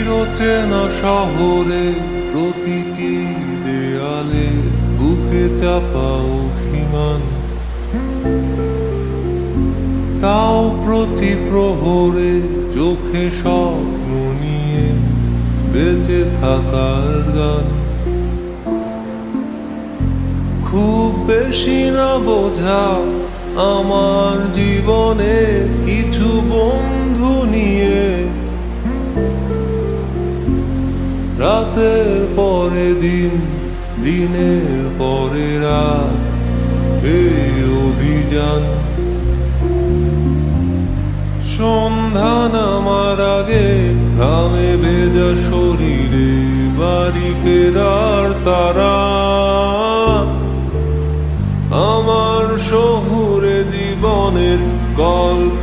চিরচেনা শহরে প্রতিটি দেয়ালে বুকে চাপা অভিমান, তাও প্রতি প্রহরে চোখে স্বপ্ন নিয়ে বেঁচে থাকার গান। খুব বেশি না বোঝা আমার জীবনে কিছু বন্ধু নিয়ে, রাতের পরে দিন, দিনের পরে রাত, এই অভিযান। সন্ধ্যা নামার আগে ঘামে ভেজা শরীরে বাড়ি ফেরার তারা, আমার শহুরে জীবনের গল্প